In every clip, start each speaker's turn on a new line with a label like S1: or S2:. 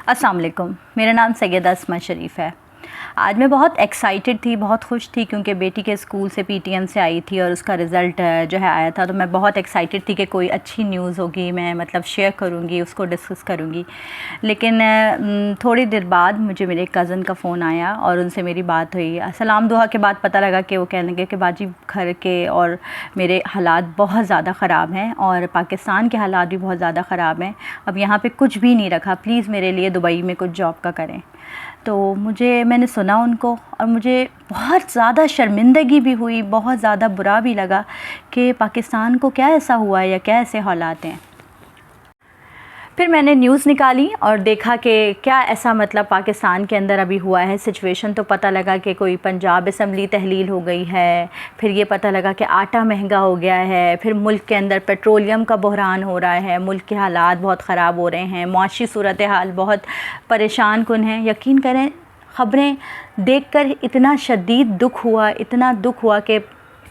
S1: السلام علیکم، میرا نام سیدہ اسما شریف ہے۔ آج میں بہت ایکسائٹڈ تھی، بہت خوش تھی کیونکہ بیٹی کے اسکول سے پی ٹی ایم سے آئی تھی اور اس کا رزلٹ جو ہے آیا تھا، تو میں بہت ایکسائٹڈ تھی کہ کوئی اچھی نیوز ہوگی، میں شیئر کروں گی، اس کو ڈسکس کروں گی۔ لیکن تھوڑی دیر بعد مجھے میرے کزن کا فون آیا اور ان سے میری بات ہوئی۔ سلام دعا کے بعد پتہ لگا کہ وہ کہنے لگے کہ باجی گھر کے اور میرے حالات بہت زیادہ خراب ہیں اور پاکستان کے حالات بھی بہت زیادہ خراب ہیں، اب یہاں پہ کچھ بھی نہیں رکھا، پلیز میرے لیے دبئی میں کچھ جاب کا کریں۔ تو میں نے سنا ان کو اور مجھے بہت زیادہ شرمندگی بھی ہوئی، بہت زیادہ برا بھی لگا کہ پاکستان کو کیا ایسا ہوا ہے یا کیا ایسے حالات ہیں۔ پھر میں نے نیوز نکالی اور دیکھا کہ کیا ایسا پاکستان کے اندر ابھی ہوا ہے سچویشن، تو پتہ لگا کہ کوئی پنجاب اسمبلی تحلیل ہو گئی ہے، پھر یہ پتہ لگا کہ آٹا مہنگا ہو گیا ہے، پھر ملک کے اندر پیٹرولیم کا بحران ہو رہا ہے، ملک کے حالات بہت خراب ہو رہے ہیں، معاشی صورتحال بہت پریشان کن ہیں۔ یقین کریں خبریں دیکھ کر اتنا شدید دکھ ہوا کہ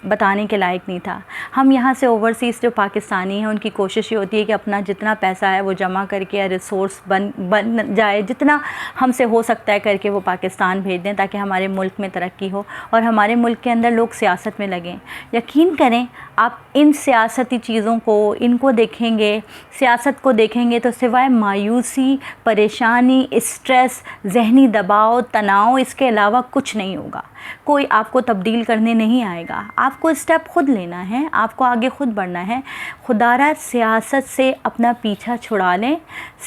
S1: بتانے کے لائق نہیں تھا۔ ہم یہاں سے اوورسیز جو پاکستانی ہیں ان کی کوشش یہ ہوتی ہے کہ اپنا جتنا پیسہ ہے وہ جمع کر کے ریسورس بن جائے، جتنا ہم سے ہو سکتا ہے کر کے وہ پاکستان بھیج دیں تاکہ ہمارے ملک میں ترقی ہو اور ہمارے ملک کے اندر لوگ سیاست میں لگیں۔ یقین کریں آپ ان سیاستی چیزوں کو ان کو دیکھیں گے، سیاست کو دیکھیں گے تو سوائے مایوسی، پریشانی، اسٹریس، ذہنی دباؤ، تناؤ، اس کے علاوہ کچھ نہیں ہوگا۔ کوئی آپ کو تبدیل کرنے نہیں آئے گا، آپ کو اسٹیپ خود لینا ہے، آپ کو آگے خود بڑھنا ہے۔ خدا را سیاست سے اپنا پیچھا چھڑا لیں۔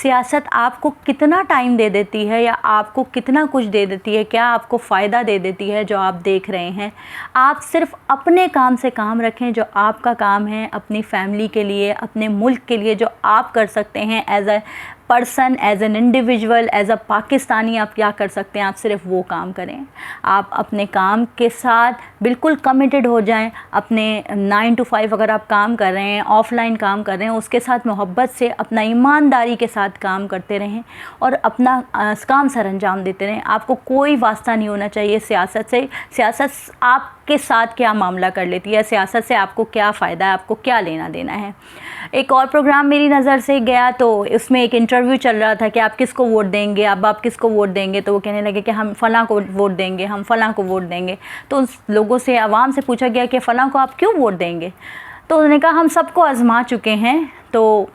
S1: سیاست آپ کو کتنا ٹائم دے دیتی ہے یا آپ کو کتنا کچھ دے دیتی ہے، کیا آپ کو فائدہ دے دیتی ہے جو آپ دیکھ رہے ہیں؟ آپ صرف اپنے کام سے کام رکھیں، جو آپ کا کام ہے، اپنی فیملی کے لیے، اپنے ملک کے لیے جو آپ کر سکتے ہیں as a person, as an individual, as a Pakistani آپ کیا کر سکتے ہیں، آپ صرف وہ کام کریں۔ آپ اپنے کام کے ساتھ بالکل کمیٹڈ ہو جائیں، اپنے 9 to 5 اگر آپ کام کر رہے ہیں، آف لائن کام کر رہے ہیں، اس کے ساتھ محبت سے اپنا ایمانداری کے ساتھ کام کرتے رہیں اور اپنا کام سر انجام دیتے رہیں۔ آپ کو کوئی واسطہ نہیں ہونا چاہیے سیاست سے۔ سیاست آپ کے ساتھ کیا معاملہ کر لیتی ہے، سیاست سے آپ کو کیا فائدہ ہے، آپ کو کیا لینا دینا ہے۔ ایک اور پروگرام میری نظر سے گیا تو اس میں ایک انٹرویو چل رہا تھا کہ آپ کس کو ووٹ دیں گے، اب آپ کس کو ووٹ دیں گے، تو وہ کہنے لگے کہ ہم فلاں کو ووٹ دیں گے، ہم فلاں کو ووٹ دیں گے۔ تو اس لوگوں سے، عوام سے پوچھا گیا کہ فلاں کو آپ کیوں ووٹ دیں گے؟ تو انہوں نے کہا ہم سب کو آزما چکے ہیں تو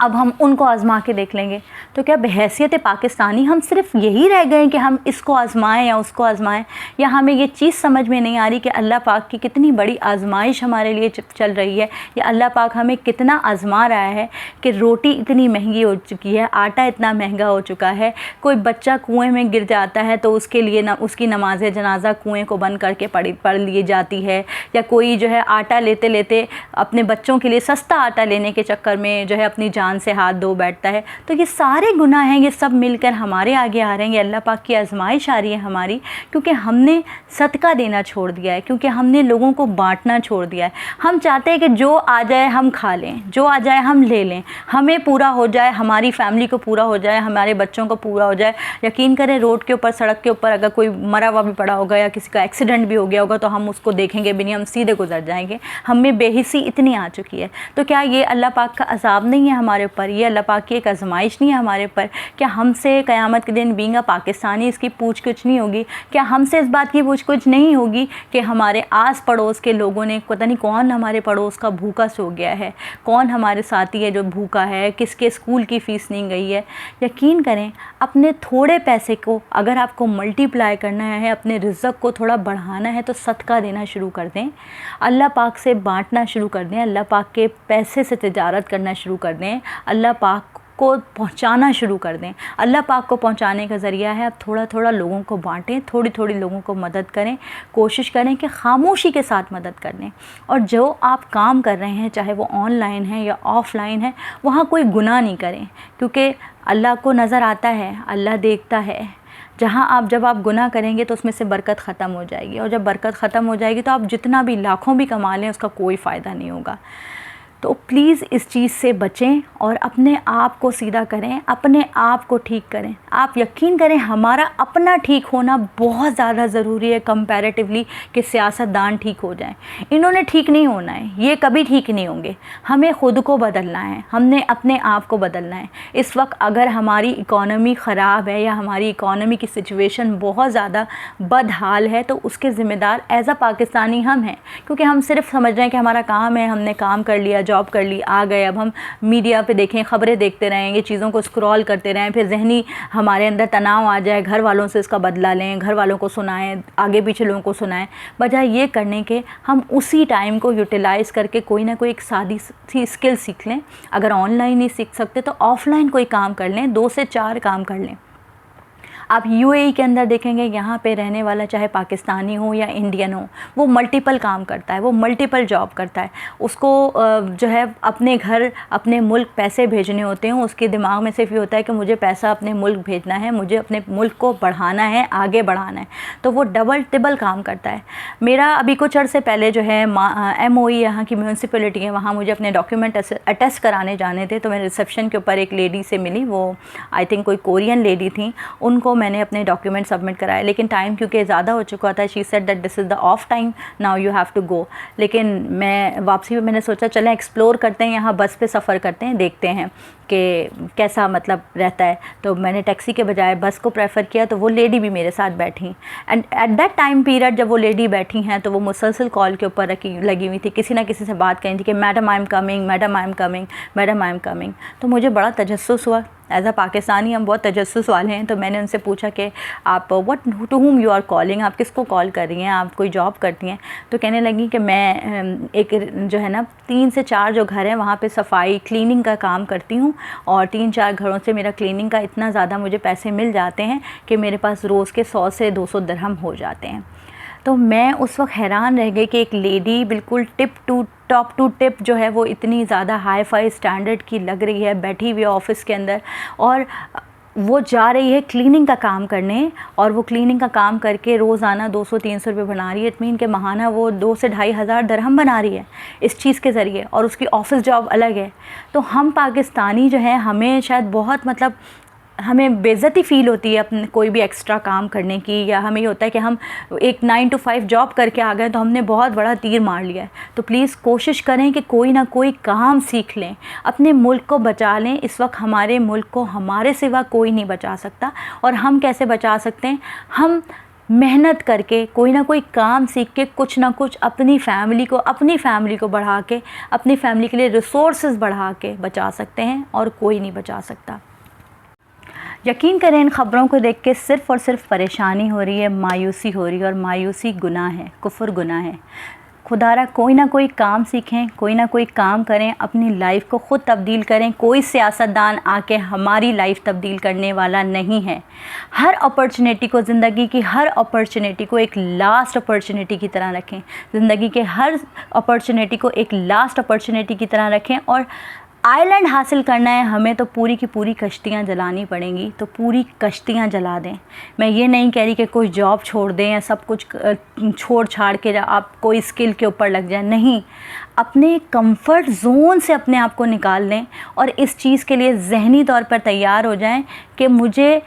S1: اب ہم ان کو آزما کے دیکھ لیں گے۔ تو کیا بحیثیت پاکستانی ہم صرف یہی رہ گئے کہ ہم اس کو آزمائیں یا اس کو آزمائیں، یا ہمیں یہ چیز سمجھ میں نہیں آ رہی کہ اللہ پاک کی کتنی بڑی آزمائش ہمارے لیے چل رہی ہے، یا اللہ پاک ہمیں کتنا آزما رہا ہے کہ روٹی اتنی مہنگی ہو چکی ہے، آٹا اتنا مہنگا ہو چکا ہے، کوئی بچہ کنویں میں گر جاتا ہے تو اس کے لیے اس کی نماز جنازہ کنویں کو بند کر کے پڑھ لی جاتی ہے، یا کوئی جو ہے آٹا لیتے لیتے اپنے بچوں کے لیے سستا آٹا لینے کے چکر میں جو ہے اپنی جان سے ہاتھ دھو بیٹھتا ہے۔ تو یہ سارے گناہ ہیں، یہ سب مل کر ہمارے آگے آ رہے ہیں، یہ اللہ پاک کی آزمائش آ رہی ہے ہماری، کیونکہ ہم نے صدقہ دینا چھوڑ دیا ہے، کیونکہ ہم نے لوگوں کو بانٹنا چھوڑ دیا ہے۔ ہم چاہتے ہیں کہ جو آ جائے ہم کھا لیں، جو آ جائے ہم لے لیں، ہمیں پورا ہو جائے، ہماری فیملی کو پورا ہو جائے، ہمارے بچوں کو پورا ہو جائے۔ یقین کریں روڈ کے اوپر، سڑک کے اوپر اگر کوئی مرا ہوا بھی پڑا ہوگا یا کسی کا ایکسیڈنٹ بھی ہو گیا ہوگا تو ہم اس کو دیکھیں گے بھی نہیں، ہم سیدھے گزر جائیں گے۔ ہم میں بے حسی اتنی آ چکی ہے۔ تو کیا یہ اللہ پاک کا عذاب نہیں ہے ہمارے اوپر؟ یہ اللہ پاک کی ایک آزمائش نہیں ہے ہمارے اوپر؟ کیا ہم سے قیامت کے دن بینگ پاکستانی اس کی پوچھ گچھ نہیں ہوگی؟ کیا ہم سے اس بات کی پوچھ گچھ نہیں ہوگی کہ ہمارے آس پڑوس کے لوگوں نے، پتہ نہیں کون ہمارے پڑوس کا بھوکا سو گیا ہے، کون ہمارے ساتھی ہے جو بھوکا ہے، کس کے اسکول کی فیس نہیں گئی ہے؟ یقین کریں اپنے تھوڑے پیسے کو اگر آپ کو ملٹی پلائی کرنا ہے، اپنے رزق کو تھوڑا بڑھانا ہے تو صدقہ دینا شروع کر دیں، اللہ پاک سے بانٹنا شروع کر دیں، اللہ پاک کے پیسے سے تجارت کرنا شروع کر دیں، اللہ پاک کو پہنچانا شروع کر دیں۔ اللہ پاک کو پہنچانے کا ذریعہ ہے آپ تھوڑا تھوڑا لوگوں کو بانٹیں، تھوڑی تھوڑی لوگوں کو مدد کریں، کوشش کریں کہ خاموشی کے ساتھ مدد کریں۔ اور جو آپ کام کر رہے ہیں چاہے وہ آن لائن ہے یا آف لائن ہے، وہاں کوئی گناہ نہیں کریں، کیونکہ اللہ کو نظر آتا ہے، اللہ دیکھتا ہے۔ جب آپ گناہ کریں گے تو اس میں سے برکت ختم ہو جائے گی، اور جب برکت ختم ہو جائے گی تو آپ جتنا بھی لاکھوں بھی کما لیں اس کا کوئی فائدہ نہیں ہوگا۔ تو پلیز اس چیز سے بچیں اور اپنے آپ کو سیدھا کریں, اپنے آپ کو ٹھیک کریں. آپ یقین کریں ہمارا اپنا ٹھیک ہونا بہت زیادہ ضروری ہے کمپیریٹیولی کہ سیاستدان ٹھیک ہو جائیں. انہوں نے ٹھیک نہیں ہونا ہے, یہ کبھی ٹھیک نہیں ہوں گے. ہمیں خود کو بدلنا ہے, ہم نے اپنے آپ کو بدلنا ہے. اس وقت اگر ہماری اکانومی خراب ہے یا ہماری اکانومی کی سچویشن بہت زیادہ بدحال ہے تو اس کے ذمہ دار ایز اے پاکستانی ہم ہیں, کیونکہ ہم صرف سمجھ رہے ہیں کہ ہمارا کام ہے, ہم نے کام کر لیا, جاب کر لی, آ گئے, اب ہم میڈیا پہ دیکھیں, خبریں دیکھتے رہیں گے, چیزوں کو اسکرول کرتے رہیں, پھر ذہنی ہمارے اندر تناؤ آ جائے, گھر والوں سے اس کا بدلہ لیں, گھر والوں کو سنائیں, آگے پیچھے لوگوں کو سنائیں. بجائے یہ کرنے کے ہم اسی ٹائم کو یوٹیلائز کر کے کوئی نہ کوئی ایک سادی سی اسکل سیکھ لیں. اگر آن لائن نہیں سیکھ سکتے تو آف لائن کوئی کام کر لیں, 2 سے 4 کام کر لیں. آپ یو اے ای کے اندر دیکھیں گے یہاں پہ رہنے والا چاہے پاکستانی ہو یا انڈین ہو, وہ ملٹیپل کام کرتا ہے, وہ ملٹیپل جاب کرتا ہے. اس کو جو ہے اپنے گھر اپنے ملک پیسے بھیجنے ہوتے ہیں, اس کے دماغ میں صرف یہ ہوتا ہے کہ مجھے پیسہ اپنے ملک بھیجنا ہے, مجھے اپنے ملک کو بڑھانا ہے, آگے بڑھانا ہے. تو وہ ڈبل ٹبل کام کرتا ہے. میرا ابھی کچھ عرصے پہلے جو ہے ایم او ای یہاں کی میونسپلٹی ہے, وہاں مجھے اپنے ڈاکیومنٹ اٹیسٹ کرانے جانے تھے. تو میں ریسیپشن کے اوپر ایک لیڈی سے ملی, وہ آئی تھنک کوئی کورین لیڈی تھیں. ان کو میں نے اپنے ڈاکیومنٹ سبمٹ کرائے, لیکن ٹائم کیونکہ زیادہ ہو چکا تھا. She said that this is the of time, now you have to go. لیکن میں واپسی میں نے سوچا چلیں ایکسپلور کرتے ہیں, یہاں بس پہ سفر کرتے ہیں, دیکھتے ہیں کہ کیسا مطلب رہتا ہے. تو میں نے ٹیکسی کے بجائے بس کو پریفر کیا. تو وہ لیڈی بھی میرے ساتھ بیٹھی, and at that time period جب وہ لیڈی بیٹھی ہیں تو وہ مسلسل کال کے اوپر لگی ہوئی تھی, کسی نہ کسی سے بات کریں تھی کہ madam I am coming, madam I am coming, madam I am coming. تو مجھے بڑا تجسس ہوا, ایز اے پاکستانی ہم بہت تجسس والے ہیں. تو میں نے ان سے پوچھا کہ آپ what to whom you are calling, آپ کس کو کال کر رہی ہیں, آپ کوئی جاب کرتی ہیں؟ تو کہنے لگی کہ میں ایک جو ہے نا 3 سے 4 جو گھر ہیں وہاں پہ صفائی کلیننگ کا کام کرتی ہوں, اور 3-4 گھروں سے میرا کلیننگ کا اتنا زیادہ مجھے پیسے مل جاتے ہیں کہ میرے پاس روز کے 100 سے 200 درہم ہو جاتے ہیں. تو میں اس وقت حیران رہ گئی کہ ایک لیڈی بالکل ٹاپ ٹو ٹپ جو ہے وہ اتنی زیادہ ہائی فائی اسٹینڈرڈ کی لگ رہی ہے, بیٹھی ہوئی آفس کے اندر, اور وہ جا رہی ہے کلیننگ کا کام کرنے, اور وہ کلیننگ کا کام کر کے روزانہ 200-300 روپے بنا رہی ہے. اٹ مین کہ ماہانہ وہ 2 سے 2,500 درہم بنا رہی ہے اس چیز کے ذریعے, اور اس کی آفس جاب الگ ہے. تو ہم پاکستانی جو ہیں ہمیں شاید بہت مطلب ہمیں بے عزتی فیل ہوتی ہے اپنے کوئی بھی ایکسٹرا کام کرنے کی, یا ہمیں یہ ہوتا ہے کہ ہم ایک 9 to 5 جاب کر کے آ گئے تو ہم نے بہت بڑا تیر مار لیا ہے. تو پلیز کوشش کریں کہ کوئی نہ کوئی کام سیکھ لیں, اپنے ملک کو بچا لیں. اس وقت ہمارے ملک کو ہمارے سوا کوئی نہیں بچا سکتا. اور ہم کیسے بچا سکتے ہیں؟ ہم محنت کر کے کوئی نہ کوئی کام سیکھ کے کچھ نہ کچھ اپنی فیملی کو بڑھا کے, اپنی فیملی کے لیے ریسورسز بڑھا کے بچا سکتے ہیں, اور کوئی نہیں بچا سکتا. یقین کریں ان خبروں کو دیکھ کے صرف اور صرف پریشانی ہو رہی ہے, مایوسی ہو رہی ہے, اور مایوسی گناہ ہے, کفر گناہ ہے. خدا را کوئی نہ کوئی کام سیکھیں, کوئی نہ کوئی کام کریں, اپنی لائف کو خود تبدیل کریں. کوئی سیاستدان آ کے ہماری لائف تبدیل کرنے والا نہیں ہے. ہر اپرچونیٹی کو, زندگی کی ہر اپرچونیٹی کو ایک لاسٹ اپرچونیٹی کی طرح رکھیں. زندگی کے ہر اپرچونیٹی کو ایک لاسٹ اپرچونیٹی کی طرح رکھیں. اور آئی لینڈ حاصل کرنا ہے ہمیں تو پوری کی پوری کشتیاں جلانی پڑیں گی, تو پوری کشتیاں جلا دیں. میں یہ نہیں کہہ رہی کہ کوئی جاب چھوڑ دیں یا سب کچھ چھوڑ چھاڑ کے آپ کوئی اسکل کے اوپر لگ جائیں, نہیں. اپنے کمفرٹ زون سے اپنے آپ کو نکال لیں, اور اس چیز کے لیے ذہنی طور پر تیار ہو جائیں کہ مجھے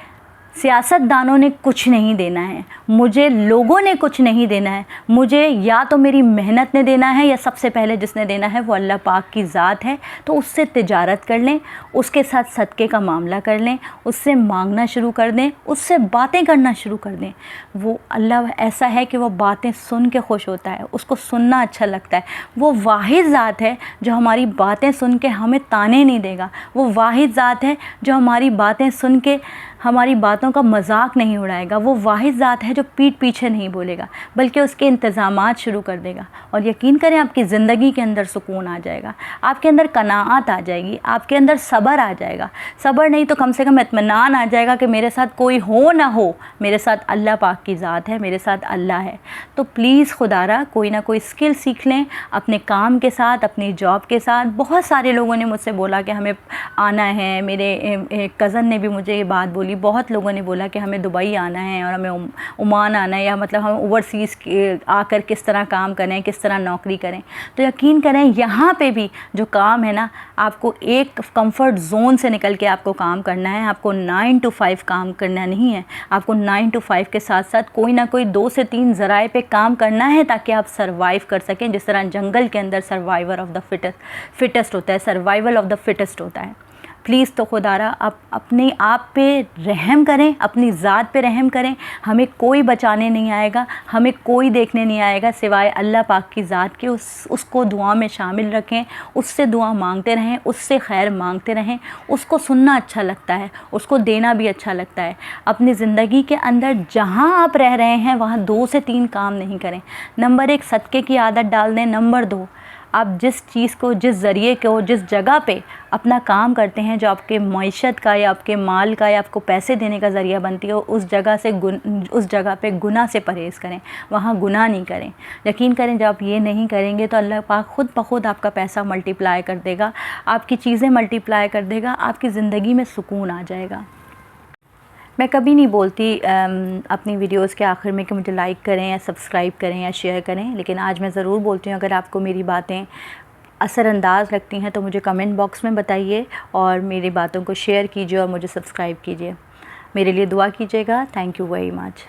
S1: سیاستدانوں نے کچھ نہیں دینا ہے, مجھے لوگوں نے کچھ نہیں دینا ہے. مجھے یا تو میری محنت نے دینا ہے, یا سب سے پہلے جس نے دینا ہے وہ اللہ پاک کی ذات ہے. تو اس سے تجارت کر لیں, اس کے ساتھ صدقے کا معاملہ کر لیں, اس سے مانگنا شروع کر دیں, اس سے باتیں کرنا شروع کر دیں. وہ اللہ ایسا ہے کہ وہ باتیں سن کے خوش ہوتا ہے, اس کو سننا اچھا لگتا ہے. وہ واحد ذات ہے جو ہماری باتیں سن کے ہمیں تانے نہیں دے گا. وہ واحد ذات ہے جو ہماری باتیں سن کے ہماری باتوں کا مذاق نہیں اڑائے گا. وہ واحد ذات ہے جو پیٹھ پیچھے نہیں بولے گا, بلکہ اس کے انتظامات شروع کر دے گا. اور یقین کریں آپ کی زندگی کے اندر سکون آ جائے گا, آپ کے اندر قناعت آ جائے گی, آپ کے اندر صبر آ جائے گا. صبر نہیں تو کم سے کم اطمینان آ جائے گا کہ میرے ساتھ کوئی ہو نہ ہو, میرے ساتھ اللہ پاک کی ذات ہے, میرے ساتھ اللہ ہے. تو پلیز خدا را کوئی نہ کوئی اسکل سیکھ لیں اپنے کام کے ساتھ, اپنی جاب کے ساتھ. بہت سارے لوگوں نے مجھ سے بولا کہ ہمیں آنا ہے. میرے کزن نے بھی مجھے یہ بات بولی, بہت لوگوں نے بولا کہ ہمیں دبئی آنا ہے اور ہمیں عمان آنا ہے، یا مطلب ہم اوورسیز آ کر کس طرح کام کریں، کس طرح نوکری کریں. تو یقین کریں یہاں پہ بھی جو کام ہے نا، آپ کو ایک کمفرٹ زون سے نکل کے آپ کو کام کرنا ہے. آپ کو 9 to 5 کام کرنا نہیں ہے، آپ کو 9 to 5 کے ساتھ ساتھ کوئی نہ کوئی 2 سے 3 ذرائع پہ کام کرنا ہے تاکہ آپ سروائیو کر سکیں. جس طرح جنگل کے اندر سروائیور آف دا فٹسٹ ہوتا ہے، سروائیول آف دا فٹسٹ ہوتا ہے. پلیز تو خدارا آپ اپنے آپ پہ رحم کریں، اپنی ذات پہ رحم کریں. ہمیں کوئی بچانے نہیں آئے گا، ہمیں کوئی دیکھنے نہیں آئے گا سوائے اللہ پاک کی ذات کے. اس کو دعا میں شامل رکھیں، اس سے دعا مانگتے رہیں، اس سے خیر مانگتے رہیں. اس کو سننا اچھا لگتا ہے، اس کو دینا بھی اچھا لگتا ہے. اپنی زندگی کے اندر جہاں آپ رہ رہے ہیں وہاں 2 سے 3 کام نہیں کریں. نمبر 1 صدقے کی عادت ڈال دیں. نمبر 2 آپ جس چیز کو، جس ذریعے کو، جس جگہ پہ اپنا کام کرتے ہیں، جو آپ کے معیشت کا یا آپ کے مال کا یا آپ کو پیسے دینے کا ذریعہ بنتی ہے، اس جگہ پہ گناہ سے پرہیز کریں، وہاں گناہ نہیں کریں. یقین کریں جب آپ یہ نہیں کریں گے تو اللہ پاک خود بخود آپ کا پیسہ ملٹی پلائی کر دے گا، آپ کی چیزیں ملٹی پلائی کر دے گا، آپ کی زندگی میں سکون آ جائے گا. میں کبھی نہیں بولتی اپنی ویڈیوز کے آخر میں کہ مجھے لائک کریں یا سبسکرائب کریں یا شیئر کریں، لیکن آج میں ضرور بولتی ہوں اگر آپ کو میری باتیں اثر انداز لگتی ہیں تو مجھے کمنٹ باکس میں بتائیے اور میری باتوں کو شیئر کیجیے اور مجھے سبسکرائب کیجیے. میرے لیے دعا کیجیے گا. Thank you very much.